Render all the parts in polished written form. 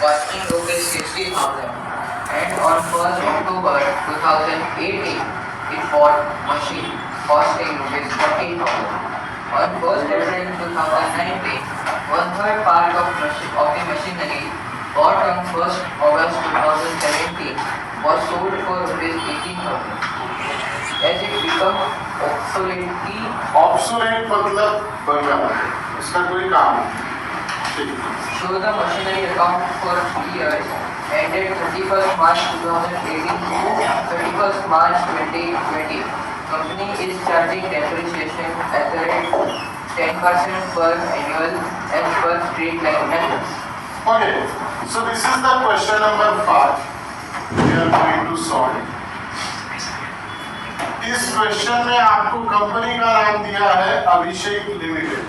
costing rupees 60,000, and on 1st October 2018 it bought machine costing rupees 40,000. On 1st April 2019, one-third part of the machinery bought on 1st August 2017 was sold for rupees 18,000. As it become obsolete मतलब बन गया, इसका कोई काम नहीं। Show the machinery account for 3 years ended 31st March 2018 to 31st March 2020. Company is charging depreciation at the rate 10% per annual as per street line method. Okay, so this is the question number 5 we are going to solve. इस question में आपको company का नाम दिया है अभिषेक limited,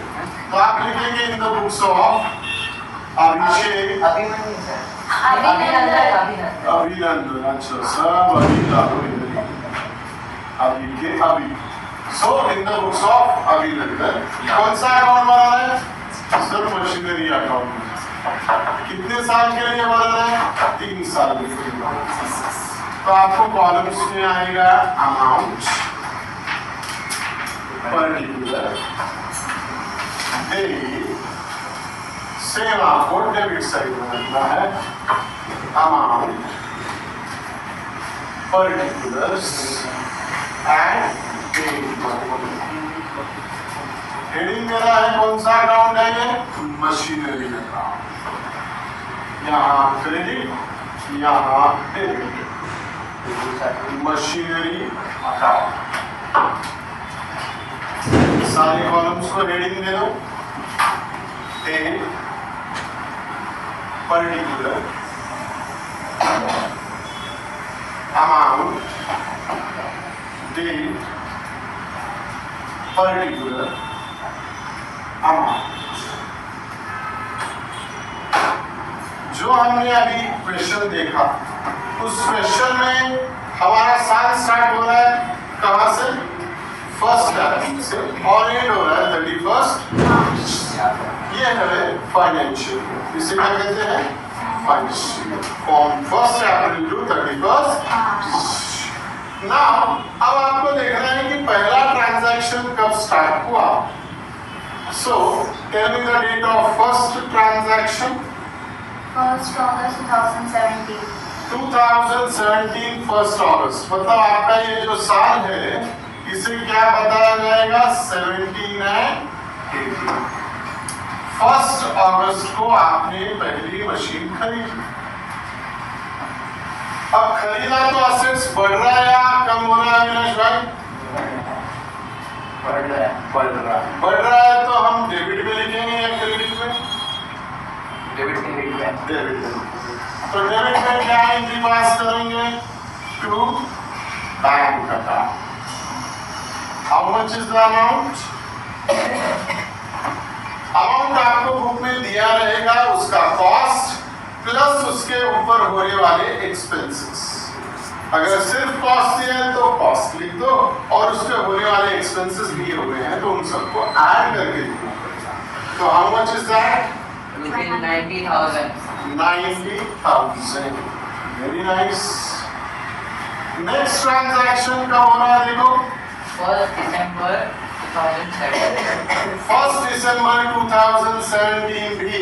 तो आप लिखेंगे इन द बुक्स ऑफ अभिषेक अभिनंदन। अच्छा, सब अभी डालो इधर, अभी के अभी। सो इन द बुक्स ऑफ अभिनंदन कौन सा अकाउंट बना है? Sir machinery account. कितने साल के लिए बना है? 3 साल के लिए। तो आपको कॉलम्स में आएगा अमाउंट, पर्टिकुलर, डेट, सेम आपको डेबिट साइड में रखना है, amount, particulars and date. Heading मेरा है कौन सा अकाउंट है? ये मशीनरी अकाउंट। यहाँ क्रेडिट, यहाँ डेबिट, मशीनरी अकाउंट। सारे कॉलम्स को हेडिंग दे दो, date, particular, amount, date, particular, amount. जो हमने अभी क्वेश्चन देखा, उस क्वेश्चन में हमारा साल स्टार्ट हो रहा है कहां से? 1st तारीख से, और एंड हो रहा है 31st मार्च। ये है फाइनेंशियल, इसे क्या कहते हैं? Financial, from 1st April to 31st March. Now अब आपको देखना है कि पहला ट्रांजैक्शन कब स्टार्ट हुआ। So tell me the date of first transaction. 1st August 2017। 2017 1st August, मतलब आपका ये जो साल है इसे क्या बताया जाएगा? 17 एंड 18। 1st अगस्त को आपने पहली मशीन खरीदी। अब खरीदा तो असेट्स बढ़ रहा है या कम हो रहा है अविनाश भाई? बढ़ रहा है। तो हम डेबिट में लिखेंगे या क्रेडिट में? डेबिट में। तो डेबिट में क्या एंट्री पास करेंगे? To bank account. How much is the amount? Amount आपको बुक में दिया रहेगा, उसका कॉस्ट प्लस उसके ऊपर होने वाले एक्सपेंसेस। अगर सिर्फ कॉस्ट दिया है तो कॉस्ट लिख दो, और उसके होने वाले एक्सपेंसेस दिए हुए हैं तो उन सबको ऐड करके लिखना पड़ेगा। तो how much is that? 90,000. 90,000। Very nice. Next transaction कब हो रहा है देखो? 1st December 2017. 1st दिसंबर 2017 भी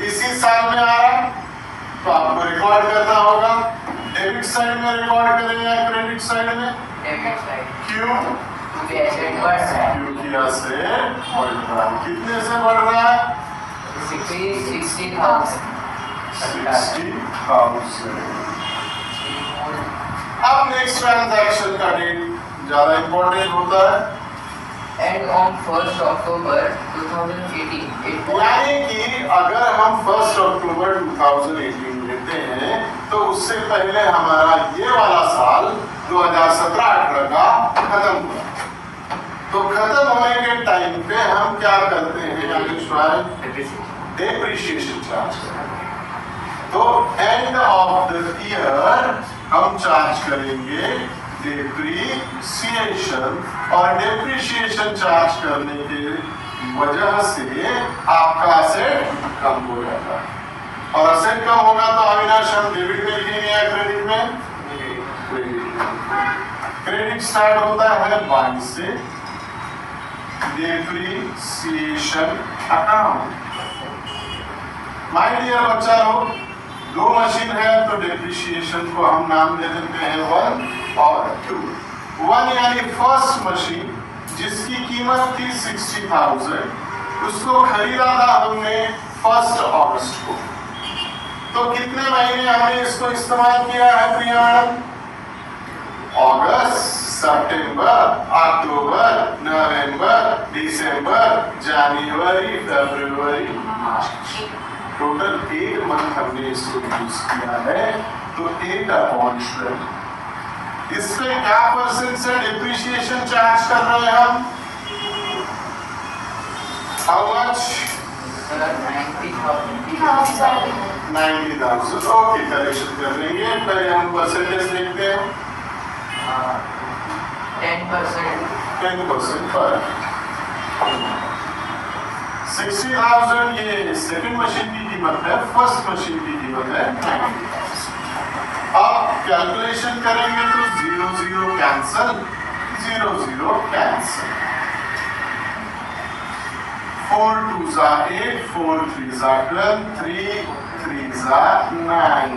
इसी साल में आ रहा, तो आपको रिकॉर्ड करना होगा। डेबिट साइड में रिकॉर्ड करेंगे या क्रेडिट साइड में? Debit side. क्यों? क्योंकि asset बढ़ रहा है. क्योंकि asset बढ़ रहा है। कितने से बढ़ रहा है? 60,000. 60,000। अब नेक्स्ट ट्रांजैक्शन का डेट ज्यादा इंपॉर्टेंट होता है। And on 1st October 2018, it यानी कि अगर हम 1st अक्टूबर 2018 लेते हैं तो उससे पहले हमारा ये वाला साल 2017-18 का खत्म हुआ। तो खत्म होने के टाइम पे हम क्या करते हैं? डेप्रिसिएशन चार्ज करते हैं। तो एंड ऑफ द ईयर हम चार्ज करेंगे डेप्रिसिएशन, और डेप्रिसिएशन चार्ज करने के वजह से आपका एसेट कम हो जाता है। और असेट कम होगा तो अविनाश हम डेबिट में लिखेंगे या क्रेडिट में? क्रेडिट स्टार्ट होता है 22 से, डेप्रिसिएशन अकाउंट। माय डियर बच्चा लोग, 2 मशीन है तो डेप्रिसिएशन को हम नाम दे देते हैं 1 और 2। 1 यानी फर्स्ट मशीन जिसकी कीमत थी 60,000, उसको खरीदा था हमने 1 अगस्त को। तो कितने महीने हमने इसको इस्तेमाल किया है प्रिया मैडम? अगस्त, सितंबर, अक्टूबर, नवंबर, दिसंबर, जनवरी, फरवरी, मार्च। टोटल 8 मंथ हमने इसको यूज किया है। तो 8/12 इस पे क्या परसेंट से डिप्रिसिएशन चार्ज कर रहे हैं हम? How much? 90,000। ओके, करेक्शन कर लेंगे। पहले हम परसेंटेज देखते हैं। 10% पर 60,000 ये सेकंड मशीन की कीमत है, फर्स्ट मशीन की कीमत है 90,000। अब कैलकुलेशन करेंगे तो 0 0 cancel, 0 0 cancel. 4 2s are 8, 4 3s are 12, 3 3s are 9.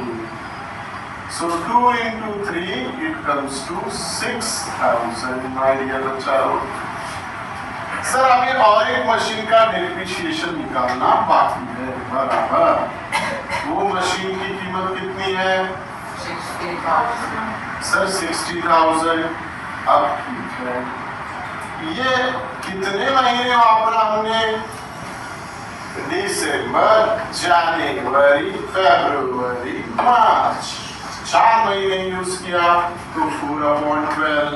So 2 into 3, it comes to 6,000, my dear बच्चा। सर अभी और एक मशीन का डेप्रिसिएशन निकालना बाकी है, बराबर। वो मशीन की कीमत कितनी है? 60,000। सर 60,000। अब ठीक है, ये कितने महीने वापरा हमने? दिसंबर, जनवरी, फरवरी, मार्च। 4 महीने यूज किया। तो 4/12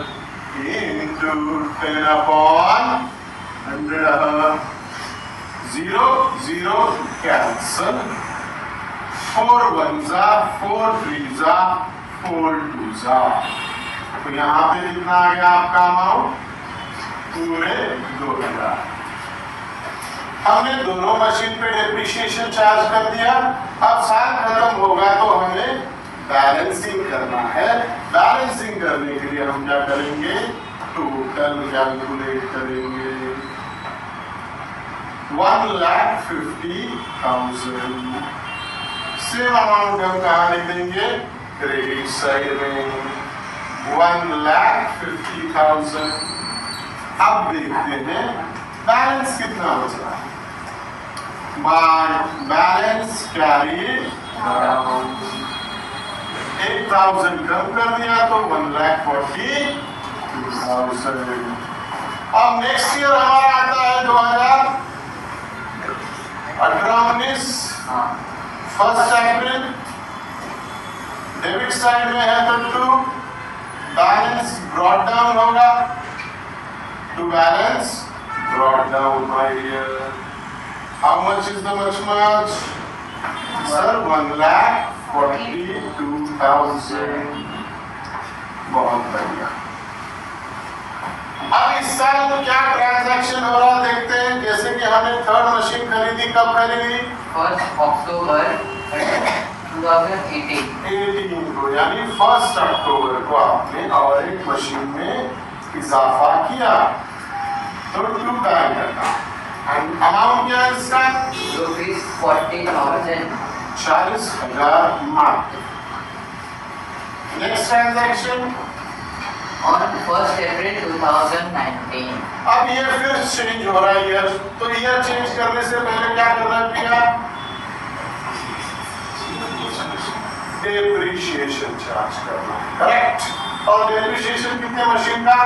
into 10/100, 0 0 cancel. 4 1s are 4 3s are 4 2s are। तो यहाँ पे कितना आ गया आपका अमाउंट? पूरे 2,000। हमने दोनों मशीन पे डेप्रिसिएशन चार्ज कर दिया। अब साल खत्म होगा तो हमें बैलेंसिंग करना है। बैलेंसिंग करने के लिए हम क्या करेंगे? टोटल कैलकुलेट करेंगे। 1,50,000 सेम अमाउंट हम कहाँ लिख देंगे? क्रेडिट साइड में 1,50,000। अब देखते हैं बैलेंस कितना बचा। बैलेंस कैरी 8,000 कम कर दिया तो 1,42,000। अब नेक्स्ट ईयर हमारा आता है 2018-19 1 अप्रैल। डेबिट साइड में है तो 2, बैलेंस ब्रॉट डाउन होगा। To balance, brought down my dear. How much is the much? Sir, 1,42,000. बहुत बढ़िया। अब इस साल तो क्या ट्रांजैक्शन हो रहा देखते हैं। जैसे कि हमने 3rd मशीन खरीदी, कब खरीदी? 1 अक्टूबर 2018 को, यानी 1 अक्टूबर को आपने और एक मशीन में इजाफा किया तो 2 बैंक करना। अमाउंट क्या है इसका? ₹40,000। 40,000 mark. Next transaction On 1 April 2019। अब ये फिर चेंज हो रहा है ईयर। तो ईयर चेंज करने से पहले क्या करना है? डेप्रिसिएशन चार्ज करना, करेक्ट। और डेप्रिसिएशन कितने मशीन का?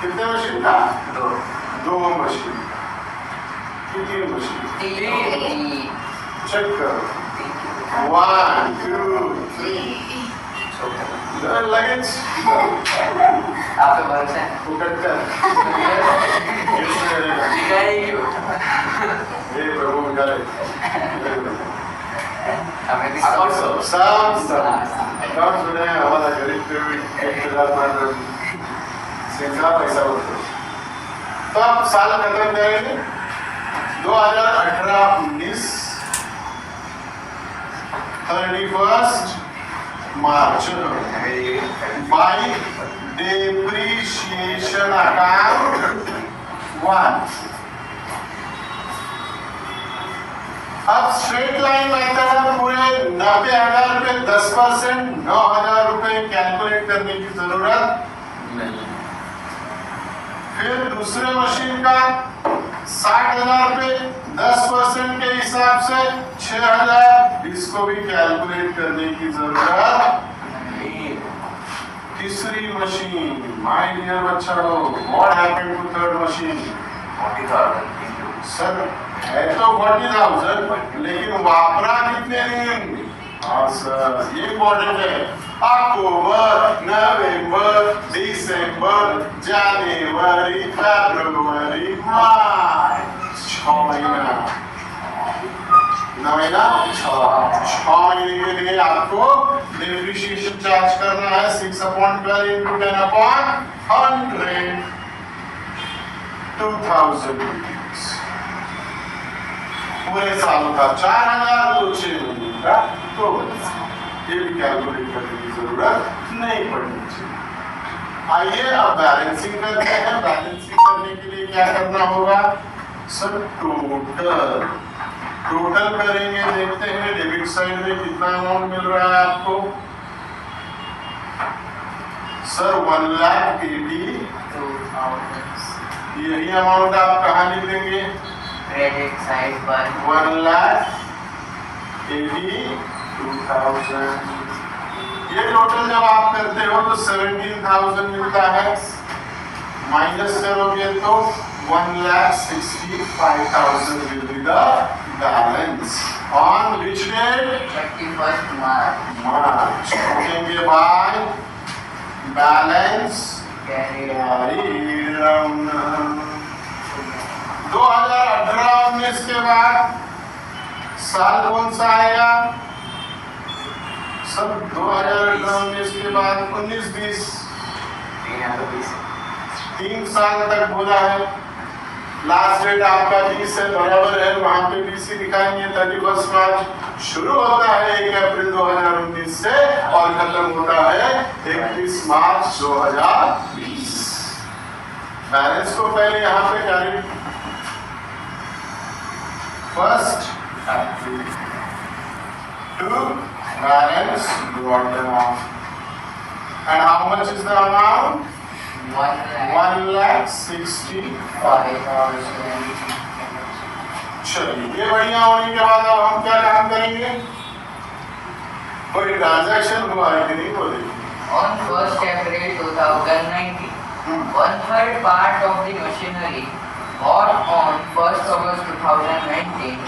कितने मशीन का? 2 मशीन। कितनी मशीन? 3। चेक करो। 1 2 3 लगेज आप पे भरोसा है? उकट कर हे प्रभु करे हमें भी सब अकाउंट सुने हमारा गरीब पे भी 1,000 सिंगा पैसा होता तब साल खत्म करेंगे 2018-19 31 मार्च बाई डेप्रीशिएशन अकाउंट 1। अब स्ट्रेट लाइन मेथड है, पूरे 90,000 रुपए 10%, 9,000 रुपए कैलकुलेट करने की जरूरत नहीं। फिर दूसरे मशीन का 60,000 रुपए 10% के हिसाब से 6,000, इसको भी कैलकुलेट करने की जरूरत नहीं। तीसरी मशीन, माय डियर बच्चा लोग, what happened to third machine? 40,000 sir है तो 40,000, लेकिन वापरा कितने दिन? हाँ सर, ये इम्पोर्टेंट है। अक्टूबर, नवंबर, दिसंबर, जनवरी, फरवरी, मार्च, 6 महीना। कितना महीना? 6 महीने के लिए आपको डेप्रिसिएशन चार्ज करना है 6/12 into 10/100, 2,000 rupees। पूरे साल का 4,000 तो 6 महीने का 2,000। ये भी कैलकुलेट करने की जरूरत नहीं पड़नी चाहिए। आइए अब बैलेंसिंग करते हैं। बैलेंसिंग करने के लिए क्या करना होगा? सर टोटल करेंगे, देखते हैं डेबिट साइड में कितना अमाउंट मिल रहा है आपको। सर 1,80,000, यही अमाउंट आप कहाँ लिख देंगे? क्रेडिट साइड पर 1,82,000। ये टोटल जब आप करते हो तो 17,000 मिलता है, माइनस करोगे तो 1,65,000 will be the balance on which date? 31st March। लिखेंगे बाय बैलेंस Carried 2018-19 के बाद साल कौन सा आएगा? सब 2018-19 के बाद 19-20, 3 साल तक बोला है। लास्ट डेट आपका 20 से बराबर है, वहां पे 20 ही दिखाएंगे। 31 मार्च शुरू होता है 1 अप्रैल 2019 से और खत्म होता है 31 मार्च 2020। बैलेंस को पहले यहाँ पे carry first to balance what the amount and how much is the amount? 1,65,000। चलिए, ये बढ़िया होने के बाद अब हम क्या काम करेंगे? कोई ट्रांजैक्शन हुआ है कि नहीं वो देखिए। On 1st April 2019, 1/3 part of the machinery bought on 1st August 2019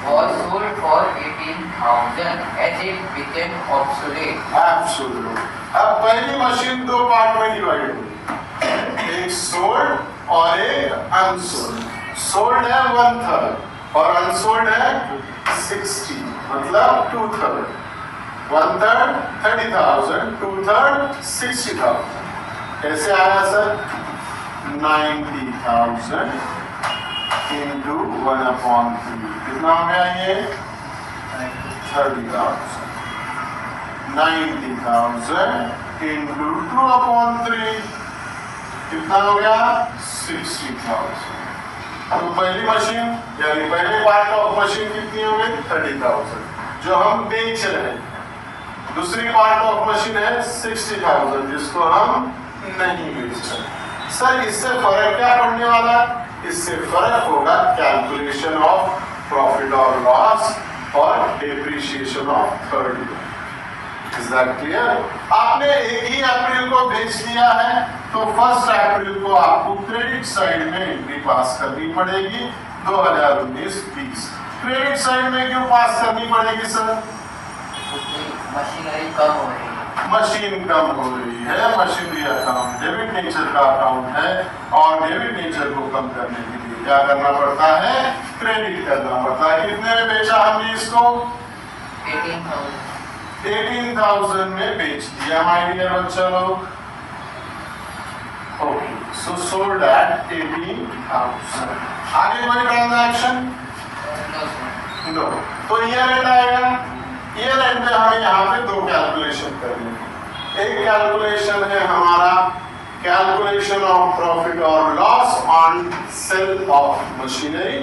was sold for 18,000 as it became obsolete. Absolute। अब पहली मशीन 2 पार्ट में डिवाइड हुई, एक सोल्ड और एक अनसोल्ड। सोल्ड है 1/3 और अनसोल्ड है 60, मतलब 2/3। 1/3 30,000, 2/3 60,000। कैसे आया सर? 90,000 into 1/3। कितना हो गया ये? 30,000। 90,000 into 2/3 कितना हो गया? 60,000। तो पहली मशीन यानी पहले पार्ट ऑफ मशीन कितनी हो गई? 30,000 जो हम बेच रहे हैं। दूसरी पार्ट ऑफ मशीन है 60,000 जिसको हम नहीं बेच रहे। सर इससे फर्क क्या पड़ने वाला? इससे फर्क होगा कैलकुलेशन ऑफ प्रॉफिट और लॉस और depreciation of third year. Is that clear? आपने 1 अप्रैल को बेच दिया है तो 1 अप्रैल को आपको क्रेडिट साइड में एंट्री पास करनी पड़ेगी 2019-20। क्रेडिट साइड में क्यों पास करनी पड़ेगी सर? मशीनरी कम हो रही है। मशीन कम हो रही है, मशीनरी अकाउंट डेबिट नेचर का अकाउंट है और डेबिट नेचर को कम करने के लिए क्या करना पड़ता है? क्रेडिट करना पड़ता है। कितने में बेचा हमने इसको? 18,000 में बेच दिया माय डियर बच्चा लोग। Okay, So sold at 18,000. आगे कोई ट्रांजैक्शन? No, sir. नो. तो ईयर एंड आएगा. ईयर एंड में हमें यहाँ पे दो कैलकुलेशन करनी है. एक कैलकुलेशन है हमारा कैलकुलेशन ऑफ प्रॉफिट और loss on sale of machinery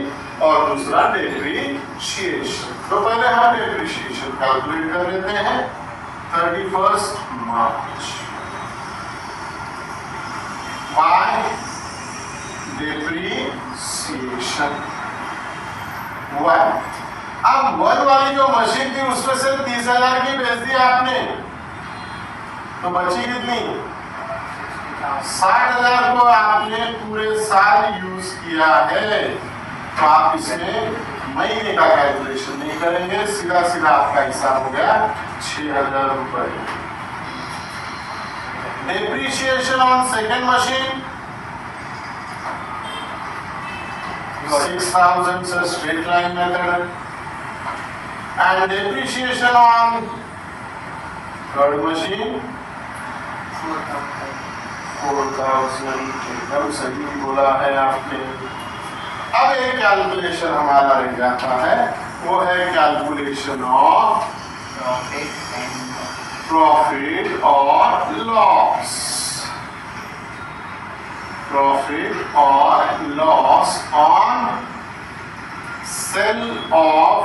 और दूसरा डेप्रीशिएशन. तो पहले हम डेप्रीशिएशन कैलकुलेट कर लेते हैं. 31 मार्च बाय डेप्रीशिएशन 1. अब 1 वाली जो मशीन थी उसमें से 30,000 की बेच दी आपने, तो बची कितनी? 60,000 को आपने पूरे साल यूज किया है. तो आप इसमें महीने का कैलकुलेशन नहीं करेंगे, सीधा सीधा आपका हिसाब हो गया 6,000 रुपए. Depreciation on second machine 6,000 sir, straight line method. And depreciation on third machine 4,000. एकदम सही बोला है आपने. अब एक कैलकुलेशन हमारा रह जाता है, वो है कैलकुलेशन ऑफ प्रॉफिट और लॉस. प्रॉफिट और loss on sale of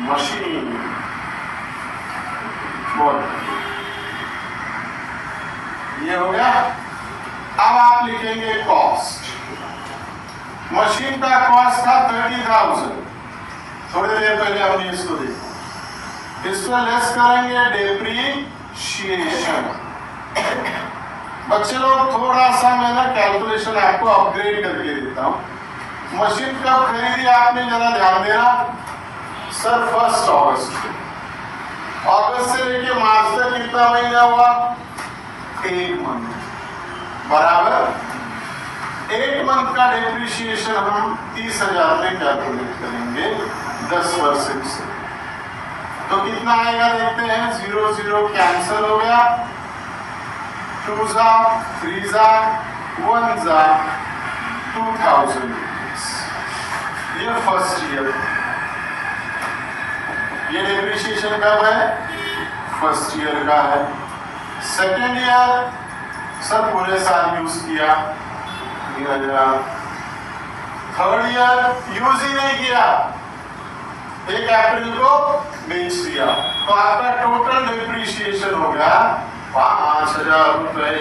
machine. बोल, ये हो गया. अब आप लिखेंगे कॉस्ट. मशीन का कॉस्ट था 30,000. थोड़ी देर पहले हमने इसको देखा. इसको लेस करेंगे डेप्रीशिएशन. बच्चे लोग थोड़ा सा मैं ना कैलकुलेशन आपको अपग्रेड करके देता हूँ. मशीन कब खरीदी आपने जरा ध्यान देना. सर 1 अगस्त. अगस्त से लेके मार्च तक कितना महीना हुआ? 1 मंथ. बराबर 8 मंथ का डेप्रीशिएशन हम 30,000 में कैलकुलेट करेंगे 10% से. तो कितना आएगा देखते हैं. 0 0 कैंसिल हो गया. 2 जा 3 जा 1 जा 2,000 रुपीज. ये फर्स्ट ईयर. ये डेप्रीशिएशन कब है? फर्स्ट ईयर का है. सेकेंड ईयर सर पूरे साल यूज किया. थर्ड ईयर यूज ही नहीं किया, 1 अप्रैल को बेच दिया. तो आपका टोटल डेप्रीशिएशन हो गया 5,000 रुपए.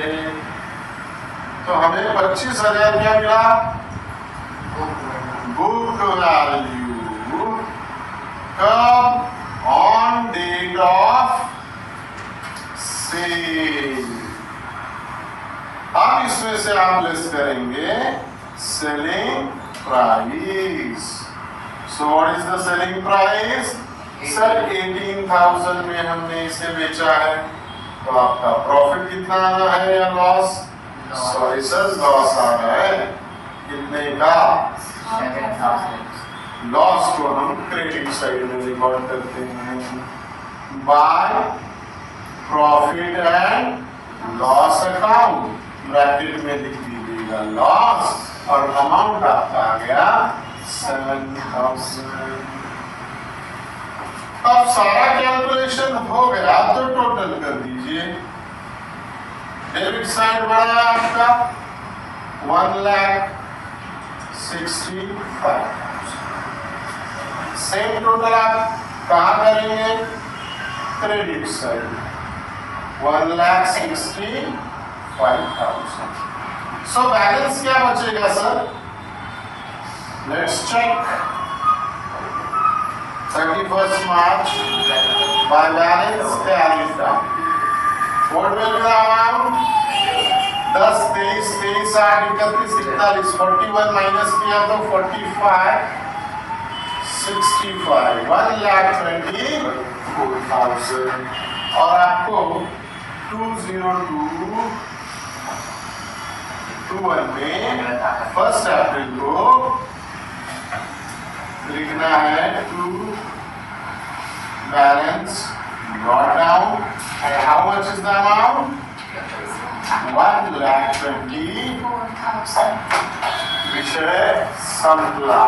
तो हमें 25,000 क्या मिला? Book value. कब? On date of sale. अब इसमें से आप लेस करेंगे selling price. So what is the selling price? Sir 18,000 में हमने इसे बेचा है. तो आपका प्रॉफिट कितना आ रहा है या लॉस? सॉरी सर, लॉस आ रहा है. कितने का? 7,000. लॉस को हम क्रेडिट साइड में रिकॉर्ड करते हैं by profit and loss account. Bracket में लिख दीजिएगा लॉस और अमाउंट आपका आ गया 7,000. अब सारा कैलकुलेशन हो गया तो टोटल कर दीजिए. डेबिट साइड बढ़ा आपका 1,65,000. सेम टोटल आप कहाँ करेंगे? Credit side 1,65,000. सो बैलेंस क्या बचेगा sir? Let's check. 31 March by balance carried down. What will be the amount? 10, 23, 23, 8, 31, 41, 41 minus किया तो 45, 65, 1,24,000. और आपको 20221 में 1 अप्रैल को लिखना है to balance brought down. And how much is the amount? 1,20,000 4,000. विषय संपला।